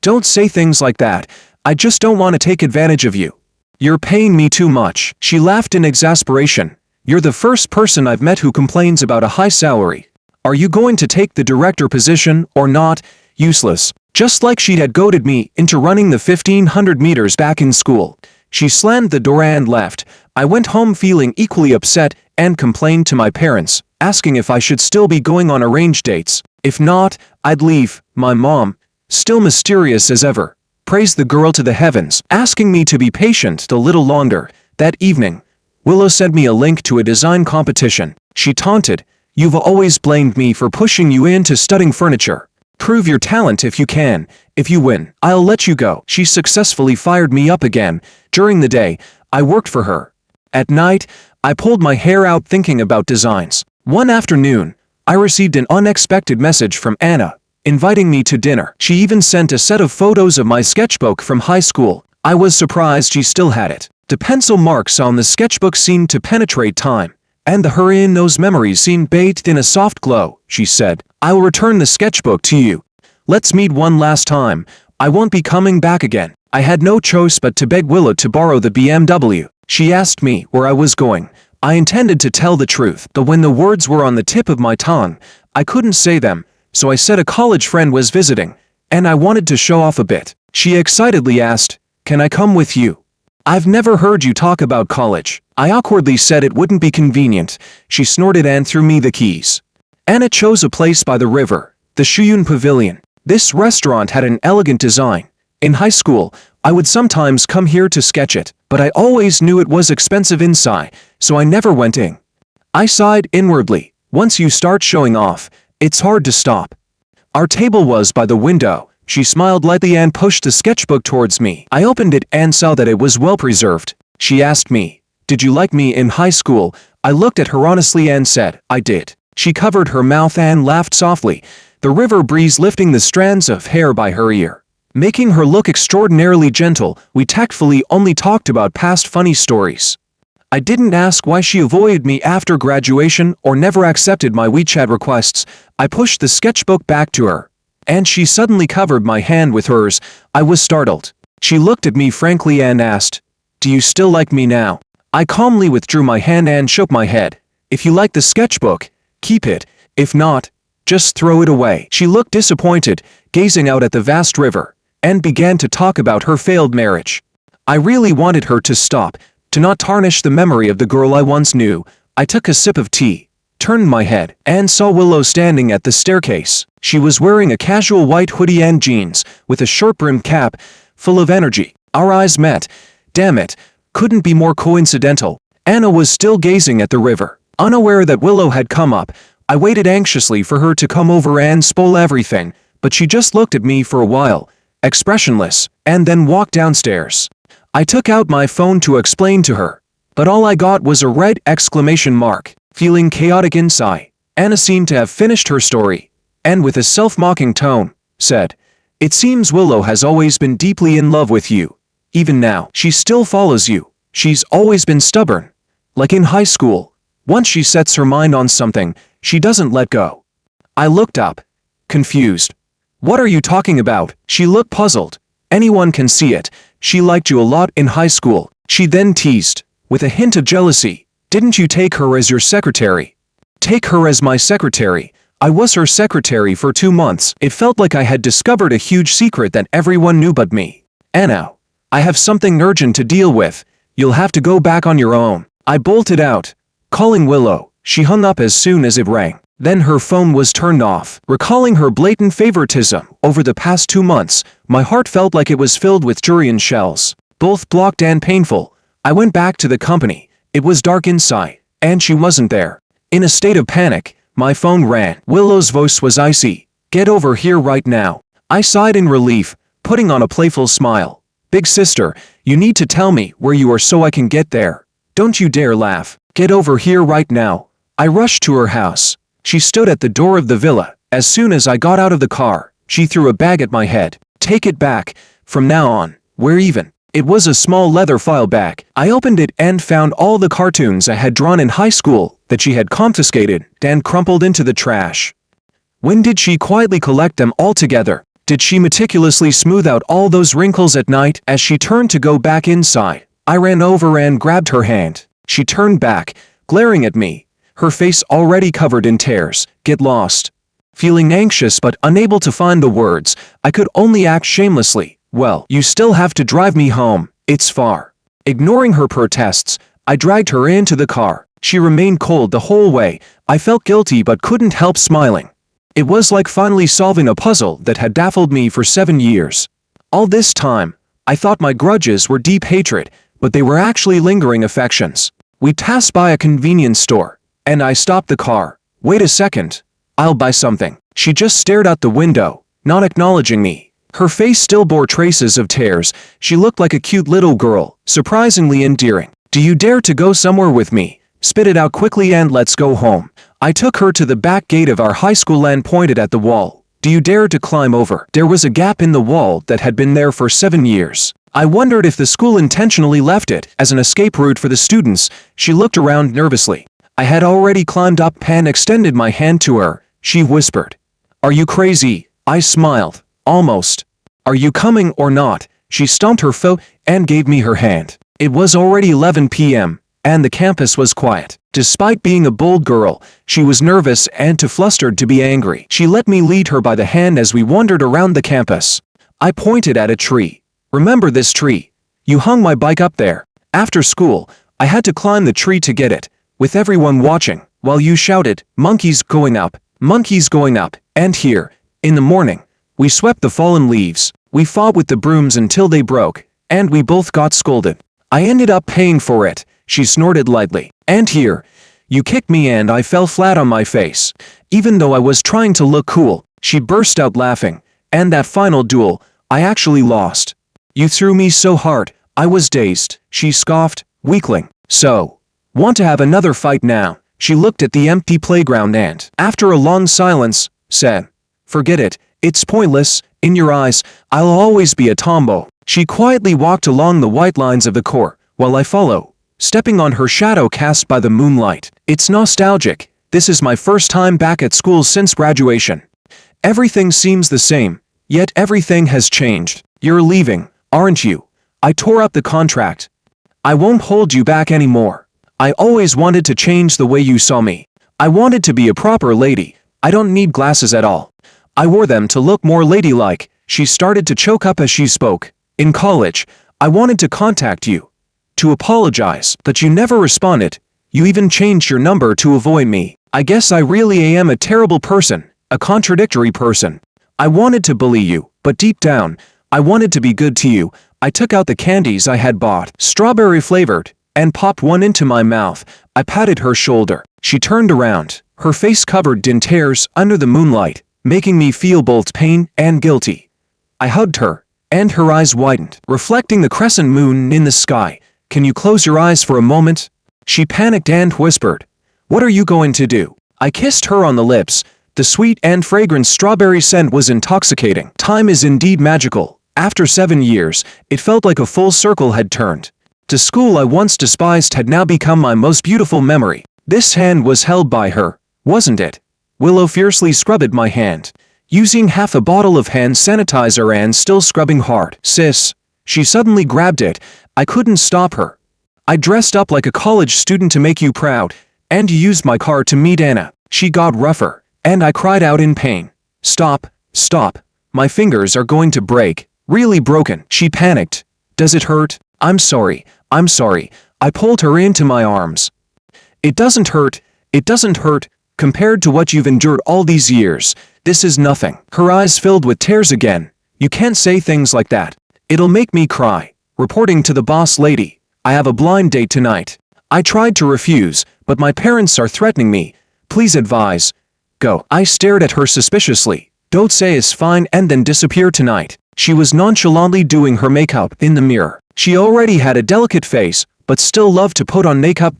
don't say things like that. I just don't want to take advantage of you. You're paying me too much. She laughed in exasperation. You're the first person I've met who complains about a high salary. Are you going to take the director position or not? Useless. Just like she had goaded me into running the 1500 meters back in school. She slammed the door and left. I went home feeling equally upset and complained to my parents, asking if I should still be going on arranged dates. If not, I'd leave. My mom, still mysterious as ever, praised the girl to the heavens, asking me to be patient a little longer. That evening, Willow sent me a link to a design competition. She taunted, you've always blamed me for pushing you into studying furniture. Prove your talent if you can. If you win, I'll let you go. She successfully fired me up again. During the day, I worked for her. At night, I pulled my hair out thinking about designs. One afternoon, I received an unexpected message from Anna, inviting me to dinner. She even sent a set of photos of my sketchbook from high school. I was surprised she still had it. The pencil marks on the sketchbook seemed to penetrate time, and the her in those memories seemed bathed in a soft glow. She said, I will return the sketchbook to you. Let's meet one last time. I won't be coming back again. I had no choice but to beg Willow to borrow the BMW. She asked me where I was going. I intended to tell the truth, but when the words were on the tip of my tongue, I couldn't say them. So I said a college friend was visiting, and I wanted to show off a bit. She excitedly asked, can I come with you? I've never heard you talk about college. I awkwardly said it wouldn't be convenient. She snorted and threw me the keys. Anna chose a place by the river, the Shuyun Pavilion. This restaurant had an elegant design. In high school, I would sometimes come here to sketch it, but I always knew it was expensive inside, so I never went in. I sighed inwardly. Once you start showing off, it's hard to stop. Our table was by the window. She smiled lightly and pushed the sketchbook towards me. I opened it and saw that it was well preserved. She asked me, Did you like me in high school? I looked at her honestly and said, I did. She covered her mouth and laughed softly, the river breeze lifting the strands of hair by her ear. Making her look extraordinarily gentle, we tactfully only talked about past funny stories. I didn't ask why she avoided me after graduation or never accepted my WeChat requests. I pushed the sketchbook back to her, and she suddenly covered my hand with hers. I was startled. She looked at me frankly and asked, "Do you still like me now?" I calmly withdrew my hand and shook my head. "If you like the sketchbook, keep it. If not, just throw it away." She looked disappointed, gazing out at the vast river, and began to talk about her failed marriage. I really wanted her to stop, to not tarnish the memory of the girl I once knew. I took a sip of tea, turned my head, and saw Willow standing at the staircase. She was wearing a casual white hoodie and jeans, with a short-brimmed cap, full of energy. Our eyes met. Damn it, couldn't be more coincidental. Anna was still gazing at the river, unaware that Willow had come up. I waited anxiously for her to come over and spoil everything, but she just looked at me for a while, expressionless, and then walked downstairs. I took out my phone to explain to her, but all I got was a red exclamation mark. Feeling chaotic inside, Anna seemed to have finished her story, and with a self-mocking tone, said, "It seems Willow has always been deeply in love with you. Even now, she still follows you. She's always been stubborn. Like in high school, once she sets her mind on something, she doesn't let go." I looked up, confused. "What are you talking about?" She looked puzzled. "Anyone can see it. She liked you a lot in high school." She then teased, with a hint of jealousy, "Didn't you take her as your secretary?" "Take her as my secretary? I was her secretary for 2 months. It felt like I had discovered a huge secret that everyone knew but me." "Anna, I have something urgent to deal with. You'll have to go back on your own." I bolted out, calling Willow. She hung up as soon as it rang. Then her phone was turned off. Recalling her blatant favoritism over the past 2 months, my heart felt like it was filled with durian shells, both blocked and painful. I went back to the company. It was dark inside, and she wasn't there. In a state of panic, my phone rang. Willow's voice was icy. "Get over here right now." I sighed in relief, putting on a playful smile. "Big sister, you need to tell me where you are so I can get there. Don't you dare laugh. Get over here right now." I rushed to her house. She stood at the door of the villa. As soon as I got out of the car, she threw a bag at my head. "Take it back. From now on, we're even." It was a small leather file bag. I opened it and found all the cartoons I had drawn in high school that she had confiscated and crumpled into the trash. When did she quietly collect them all together? Did she meticulously smooth out all those wrinkles at night? As she turned to go back inside, I ran over and grabbed her hand. She turned back, glaring at me, her face already covered in tears. "Get lost." Feeling anxious but unable to find the words, I could only act shamelessly. "Well, you still have to drive me home. It's far." Ignoring her protests, I dragged her into the car. She remained cold the whole way. I felt guilty but couldn't help smiling. It was like finally solving a puzzle that had baffled me for 7 years. All this time, I thought my grudges were deep hatred, but they were actually lingering affections. We passed by a convenience store, and I stopped the car. "Wait a second. I'll buy something." She just stared out the window, not acknowledging me. Her face still bore traces of tears. She looked like a cute little girl, surprisingly endearing. "Do you dare to go somewhere with me? Spit it out quickly and let's go home." I took her to the back gate of our high school and pointed at the wall. "Do you dare to climb over?" There was a gap in the wall that had been there for 7 years. I wondered if the school intentionally left it as an escape route for the students. She looked around nervously. I had already climbed up and extended my hand to her. She whispered, "Are you crazy?" I smiled. "Almost." "Are you coming or not?" She stomped her foot and gave me her hand. It was already 11 p.m., and the campus was quiet. Despite being a bold girl, she was nervous and too flustered to be angry. She let me lead her by the hand as we wandered around the campus. I pointed at a tree. "Remember this tree? You hung my bike up there. After school, I had to climb the tree to get it, with everyone watching, while you shouted, 'Monkeys going up, monkeys going up.' And here, in the morning, we swept the fallen leaves. We fought with the brooms until they broke, and we both got scolded. I ended up paying for it." She snorted lightly. "And here, you kicked me and I fell flat on my face. Even though I was trying to look cool." She burst out laughing. "And that final duel, I actually lost. You threw me so hard, I was dazed." She scoffed. "Weakling." So, want to have another fight now? She looked at the empty playground and, after a long silence, said, "Forget it, it's pointless, in your eyes, I'll always be a tomboy." She quietly walked along the white lines of the court, while I follow, stepping on her shadow cast by the moonlight. It's nostalgic. This is my first time back at school since graduation. Everything seems the same, yet everything has changed. You're leaving, aren't you? I tore up the contract. I won't hold you back anymore. I always wanted to change the way you saw me. I wanted to be a proper lady. I don't need glasses at all. I wore them to look more ladylike. She started to choke up as she spoke. In college, I wanted to contact you, to apologize, but you never responded. You even changed your number to avoid me. I guess I really am a terrible person, a contradictory person. I wanted to bully you, but deep down, I wanted to be good to you. I took out the candies I had bought, strawberry flavored, and popped one into my mouth. I patted her shoulder. She turned around, her face covered in tears under the moonlight, making me feel both pain and guilty. I hugged her, and her eyes widened, reflecting the crescent moon in the sky. "Can you close your eyes for a moment?" She panicked and whispered, "What are you going to do?" I kissed her on the lips. The sweet and fragrant strawberry scent was intoxicating. Time is indeed magical. After 7 years, it felt like a full circle had turned. The school I once despised had now become my most beautiful memory. This hand was held by her, wasn't it? Willow fiercely scrubbed my hand, using half a bottle of hand sanitizer and still scrubbing hard. "Sis." She suddenly grabbed it. I couldn't stop her. "I dressed up like a college student to make you proud, and you used my car to meet Anna." She got rougher, and I cried out in pain. "Stop, stop. My fingers are going to break. Really broken." She panicked. "Does it hurt?" I'm sorry. I pulled her into my arms. It doesn't hurt. Compared to what you've endured all these years, this is nothing." Her eyes filled with tears again. "You can't say things like that. It'll make me cry." Reporting to the boss lady, "I have a blind date tonight." I tried to refuse, but my parents are threatening me. "Please advise." "Go." I stared at her suspiciously. "Don't say it's fine and then disappear tonight." She was nonchalantly doing her makeup in the mirror. She already had a delicate face, but still loved to put on makeup.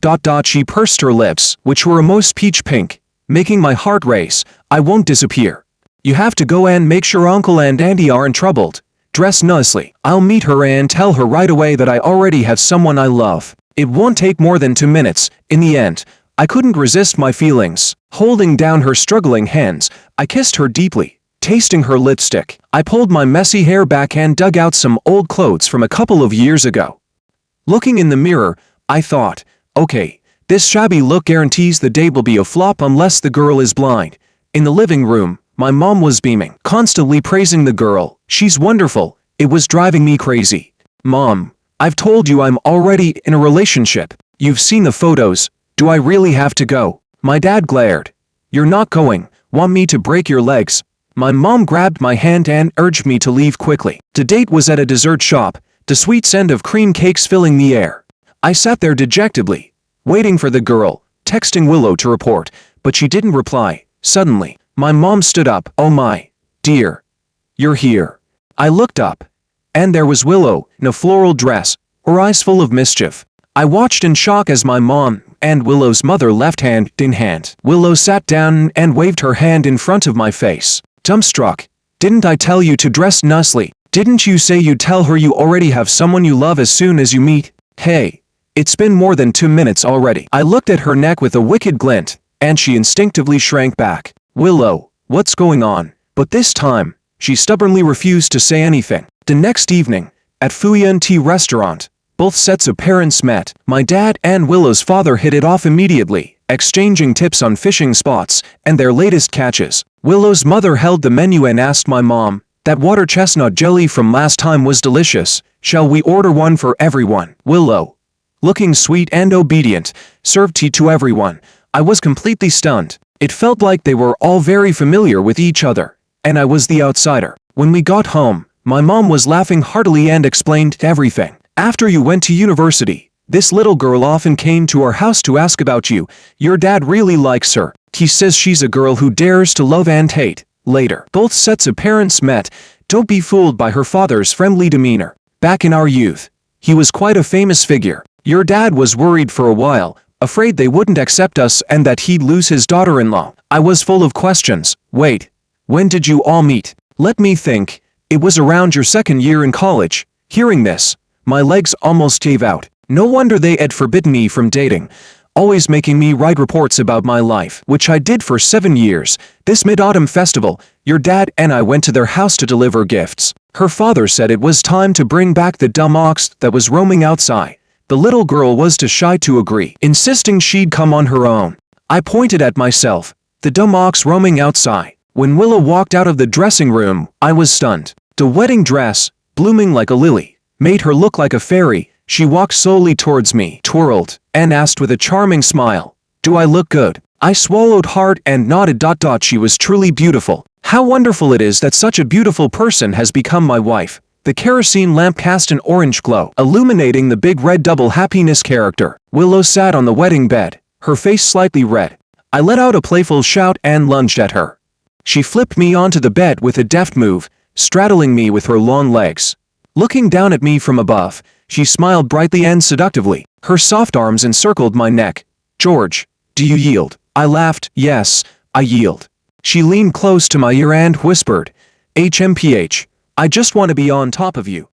She pursed her lips, which were almost peach pink, making my heart race. "I won't disappear. You have to go and make sure Uncle and Auntie aren't troubled. Dress nicely. I'll meet her and tell her right away that I already have someone I love. It won't take more than 2 minutes." In the end, I couldn't resist my feelings. Holding down her struggling hands, I kissed her deeply, tasting her lipstick. I pulled my messy hair back and dug out some old clothes from a couple of years ago. Looking in the mirror, I thought, okay, this shabby look guarantees the date will be a flop unless the girl is blind. In the living room, my mom was beaming, constantly praising the girl. "She's wonderful." It was driving me crazy. "Mom, I've told you I'm already in a relationship. You've seen the photos. Do I really have to go?" My dad glared. "You're not going. Want me to break your legs?" My mom grabbed my hand and urged me to leave quickly. The date was at a dessert shop, the sweet scent of cream cakes filling the air. I sat there dejectedly, waiting for the girl, texting Willow to report, but she didn't reply. Suddenly, my mom stood up. "Oh my dear, you're here." I looked up, and there was Willow, in a floral dress, her eyes full of mischief. I watched in shock as my mom and Willow's mother left hand in hand. Willow sat down and waved her hand in front of my face. Dumbstruck. "Didn't I tell you to dress nicely? Didn't you say you'd tell her you already have someone you love as soon as you meet?" "Hey, it's been more than 2 minutes already." I looked at her neck with a wicked glint, and she instinctively shrank back. "Willow, what's going on?" But this time, she stubbornly refused to say anything. The next evening, at Fuyan Tea Restaurant, both sets of parents met. My dad and Willow's father hit it off immediately, exchanging tips on fishing spots and their latest catches. Willow's mother held the menu and asked my mom, "That water chestnut jelly from last time was delicious. Shall we order one for everyone?" Willow, looking sweet and obedient, served tea to everyone. I was completely stunned. It felt like they were all very familiar with each other, and I was the outsider. When we got home, my mom was laughing heartily and explained everything. "After you went to university, this little girl often came to our house to ask about you. Your dad really likes her. He says she's a girl who dares to love and hate." Later, both sets of parents met. Don't be fooled by her father's friendly demeanor. Back in our youth, he was quite a famous figure. Your dad was worried for a while, afraid they wouldn't accept us and that he'd lose his daughter-in-law. I was full of questions. Wait, when did you all meet? Let me think. It was around your second year in college. Hearing this, my legs almost gave out. No wonder they had forbidden me from dating, always making me write reports about my life, which I did for 7 years. This Mid-Autumn festival, your dad and I went to their house to deliver gifts. Her father said it was time to bring back the dumb ox that was roaming outside. The little girl was too shy to agree, insisting she'd come on her own. I pointed at myself, the dumb ox roaming outside. When Willow walked out of the dressing room, I was stunned. The wedding dress, blooming like a lily, made her look like a fairy. She walked slowly towards me, twirled, and asked with a charming smile, "Do I look good?" I swallowed hard and nodded. She was truly beautiful. How wonderful it is that such a beautiful person has become my wife. The kerosene lamp cast an orange glow, illuminating the big red double happiness character. Willow sat on the wedding bed, her face slightly red. I let out a playful shout and lunged at her. She flipped me onto the bed with a deft move, straddling me with her long legs. Looking down at me from above, she smiled brightly and seductively. Her soft arms encircled my neck. "George, do you yield?" I laughed. "Yes, I yield." She leaned close to my ear and whispered, "HMPH, I just want to be on top of you."